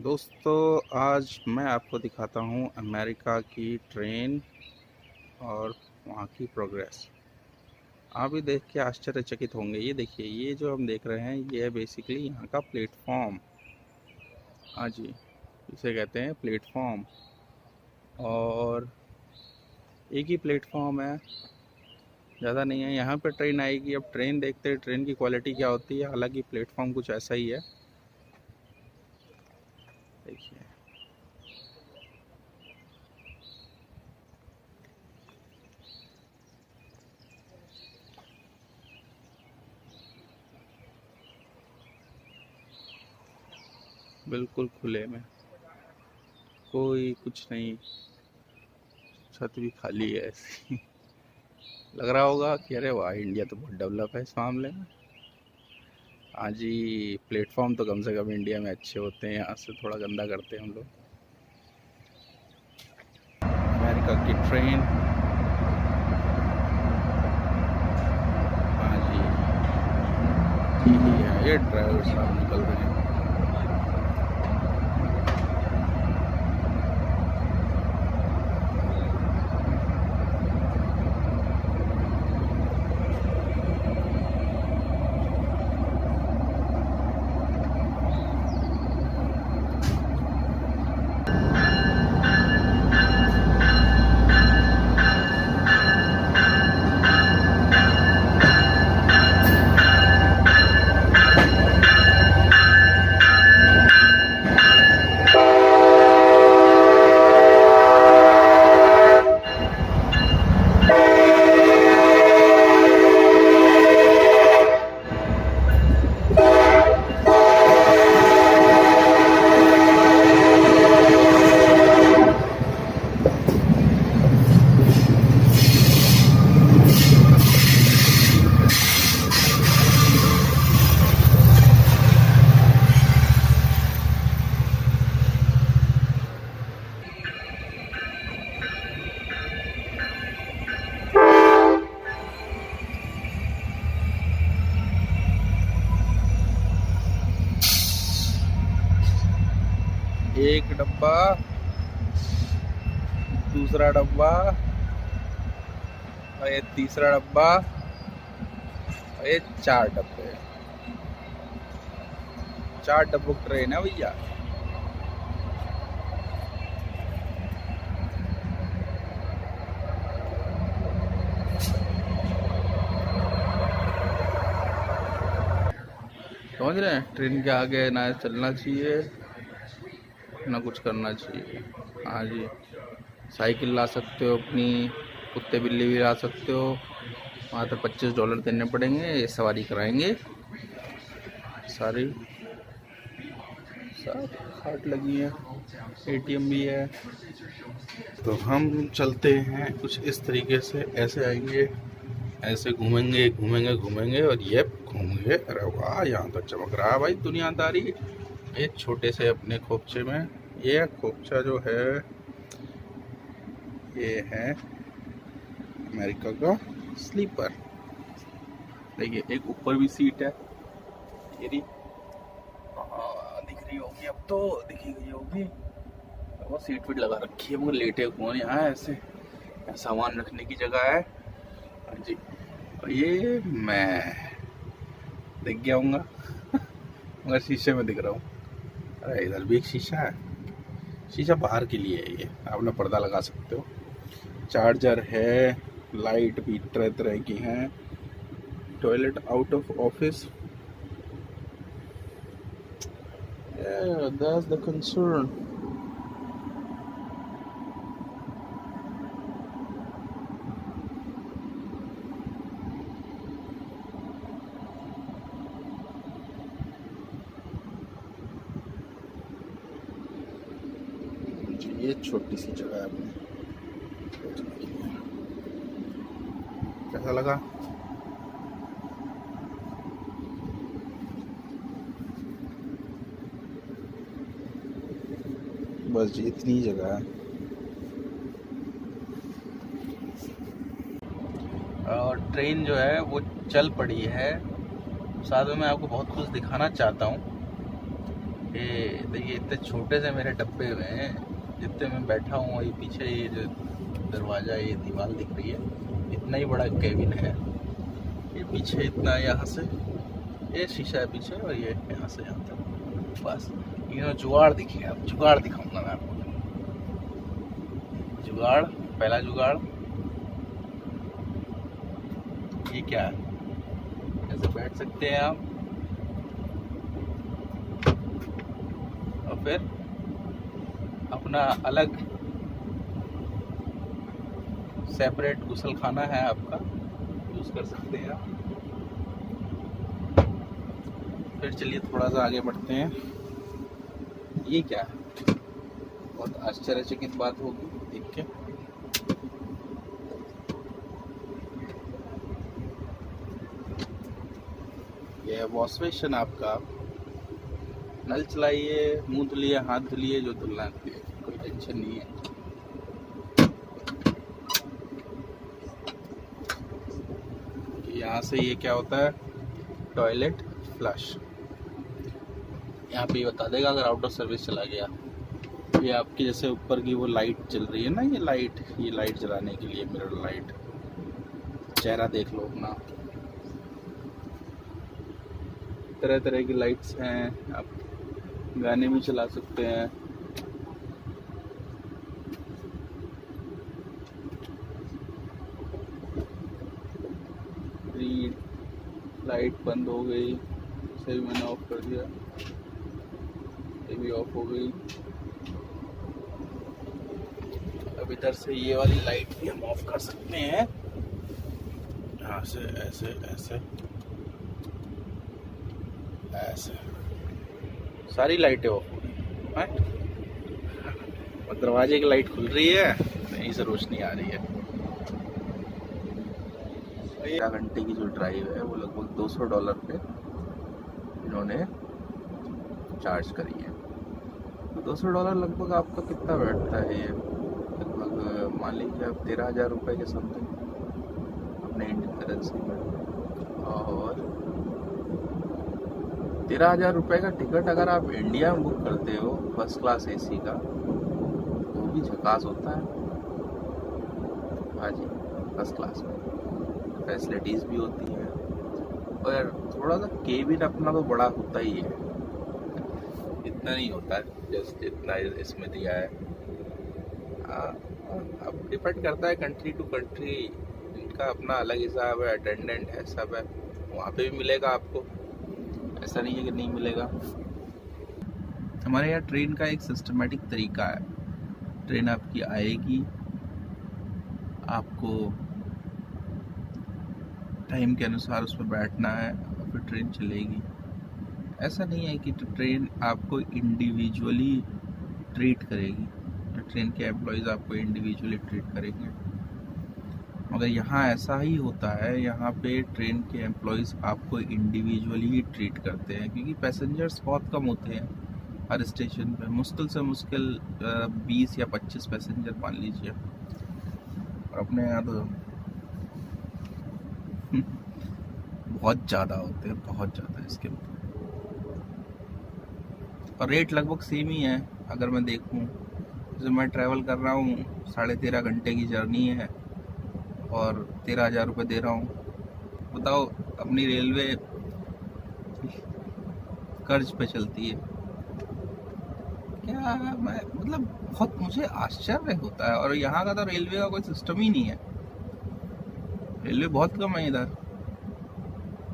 दोस्तों, आज मैं आपको दिखाता हूँ अमेरिका की ट्रेन और वहाँ की प्रोग्रेस। आप भी देख के आश्चर्यचकित होंगे। ये देखिए, ये जो हम देख रहे हैं ये है बेसिकली यहाँ का प्लेटफॉर्म। हाँ जी, इसे कहते हैं प्लेटफॉर्म। और एक ही प्लेटफॉर्म है, ज़्यादा नहीं है। यहाँ पे ट्रेन आएगी। अब ट्रेन देखते हैं ट्रेन की क्वालिटी क्या होती है। हालांकि प्लेटफॉर्म कुछ ऐसा ही है, देखिए। बिल्कुल खुले में, कोई कुछ नहीं, छत भी खाली है ऐसी। लग रहा होगा कि अरे वाह, इंडिया तो बहुत डेवलप है इस मामले में। हाँ जी, प्लेटफॉर्म तो कम से कम इंडिया में अच्छे होते हैं, यहाँ से थोड़ा गंदा करते हैं हम लोग। अमेरिका की ट्रेन। हाँ जी, यही है, ये ड्राइवर साहब निकल रहे हैं। एक डब्बा, दूसरा डब्बा, और ये तीसरा डब्बा, और ये 4 डब्बे। 4 डब्बों की ट्रेन है भैया। समझ रहे हैं, ट्रेन के आगे ना चलना चाहिए ना कुछ करना चाहिए। हाँ जी, साइकिल ला सकते हो अपनी, कुत्ते बिल्ली भी ला सकते हो। वहाँ तो $25 देने पड़ेंगे, ये सवारी कराएंगे। सारी सब खाट लगी है, एटीएम भी है। तो हम चलते हैं कुछ इस तरीके से, ऐसे आएंगे, ऐसे घूमेंगे घूमेंगे घूमेंगे, और ये घूमेंगे। अरे वाह, यहाँ तो चमक रहा है भाई दुनियादारी। एक छोटे से अपने खोपचे में, ये खोपचा जो है ये है अमेरिका का स्लीपर। देखिए, एक ऊपर भी सीट है, ये रही। दिख रही होगी, अब तो दिखी गई होगी। वो सीट वीट लगा रखी है, मगर लेटे कौन यहाँ, ऐसे सामान रखने की जगह है। हाँ जी, और ये मैं दिख गया हूँगा मगर शीशे में दिख रहा हूँ। अरे इधर भी एक शीशा है, शीशा बाहर के लिए है, ये आप अपना पर्दा लगा सकते हो। चार्जर है, लाइट भी तरह तरह की हैं, toilet out of office. That's the concern. ये छोटी सी जगह है अपने बैठने के लिए। कैसा लगा? बस इतनी जगह है। और ट्रेन जो है वो चल पड़ी है। साथ में मैं आपको बहुत कुछ दिखाना चाहता हूँ। ये देखिए इतने छोटे से मेरे डब्बे में हैं, जितने मैं बैठा हूँ, ये पीछे ये जो दरवाज़ा, ये दीवार दिख रही है, इतना ही बड़ा केबिन है। ये पीछे इतना, यहाँ से ये शीशा है पीछे, और ये यहाँ से यहाँ तक। बस ये जुगाड़ दिखिए, अब जुगाड़ दिखाऊंगा मैं आपको। जुगाड़, पहला जुगाड़ ये क्या है, ऐसे बैठ सकते हैं आप, और फिर अपना अलग सेपरेट गुसल खाना है आपका, यूज कर सकते हैं आप। फिर चलिए थोड़ा सा आगे बढ़ते हैं। ये क्या है, बहुत आश्चर्यचकित बात होगी देख के। ये है वॉश बेसिन आपका, नल चलाइए, मुंह धुलिए, हाथ धुलिए, जो धुलना है, कोई टेंशन नहीं है। यहाँ से ये क्या होता है, टॉयलेट फ्लश। यहाँ पे ये बता देगा अगर आउट ऑफ सर्विस चला गया। ये आपकी जैसे ऊपर की वो लाइट चल रही है ना, ये लाइट जलाने के लिए, मिरर लाइट, चेहरा देख लो अपना। तरह तरह की लाइट्स हैं, आप गाने भी चला सकते हैं। लाइट बंद हो गई, इसे भी मैंने ऑफ कर दिया, ये भी ऑफ हो गई। अब इधर से ये वाली लाइट भी हम ऑफ कर सकते हैं, यहाँ से ऐसे ऐसे ऐसे, सारी लाइटें ऑफ हो गई। और दरवाजे की लाइट खुल रही है, यहीं से रोशनी आ रही है। 1 घंटे की जो ड्राइव है वो लगभग $200 पे इन्होंने चार्ज करी है। तो $200 लगभग आपका कितना बैठता है, ये लगभग मान लीजिए आप 13,000 रुपये के समथिंग अपने इंडियन करेंसी में। और 13,000 रुपये का टिकट अगर आप इंडिया में बुक करते हो फर्स्ट क्लास AC का, तो भी झकास होता है। हाँ जी, फर्स्ट क्लास में फैसिलिटीज़ भी होती हैं, और थोड़ा सा केबिन अपना तो बड़ा होता ही है, इतना नहीं होता है जस्ट इतना इसमें दिया है। अब डिपेंड करता है कंट्री टू कंट्री, इनका अपना अलग हिसाब है, अटेंडेंट है, सब है। वहाँ पे भी मिलेगा आपको, ऐसा नहीं है कि नहीं मिलेगा। हमारे यहाँ ट्रेन का एक सिस्टमेटिक तरीका है। ट्रेन आपकी आएगी, आपको टाइम के अनुसार उस पर बैठना है, और फिर ट्रेन चलेगी। ऐसा नहीं है कि ट्रेन आपको इंडिविजुअली ट्रीट करेगी, ट्रेन के एम्प्लॉयज़ आपको इंडिविजुअली ट्रीट करेंगे। मगर यहाँ ऐसा ही होता है, यहाँ पे ट्रेन के एम्प्लॉयज़ आपको इंडिविजुअली ही ट्रीट करते हैं, क्योंकि पैसेंजर्स बहुत कम होते हैं हर स्टेशन पे। मुश्किल से मुश्किल 20 या 25 पैसेंजर मान लीजिए, और अपने यहाँ तो बहुत ज़्यादा होते हैं, बहुत ज़्यादा इसके। और रेट लगभग सेम ही है। अगर मैं देखूं, जैसे मैं ट्रैवल कर रहा हूँ, 13.5 घंटे की जर्नी है और 13,000 रुपये दे रहा हूँ। बताओ, अपनी रेलवे कर्ज पे चलती है क्या? मैं मतलब बहुत मुझे आश्चर्य होता है। और यहाँ का तो रेलवे का कोई सिस्टम ही नहीं है, रेलवे बहुत कम है इधर,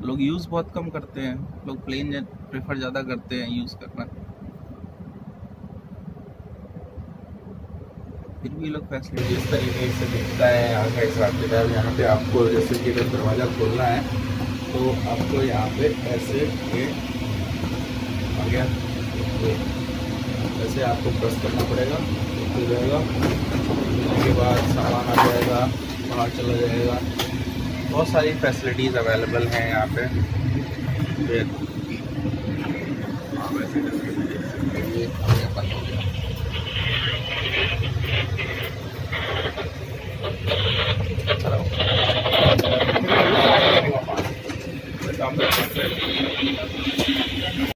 लोग यूज़ बहुत कम करते हैं, लोग प्लेन प्रेफर ज़्यादा करते हैं यूज़ करना। फिर भी लोग फैसिलिटी इस तरीके से दिखता है यहाँ का हिसाब किताब। यहाँ पे आपको जैसे कि अगर दरवाज़ा खोलना है तो आपको यहाँ पे ऐसे ये आ गया, तो ऐसे आपको प्रेस करना पड़ेगा, खुल जाएगा। उसके बाद सामान आ जाएगा, बाहर चला जाएगा। बहुत सारी फैसिलिटीज़ अवेलेबल हैं यहाँ पे। फिर आप ऐसे ये बंद हो गया। काम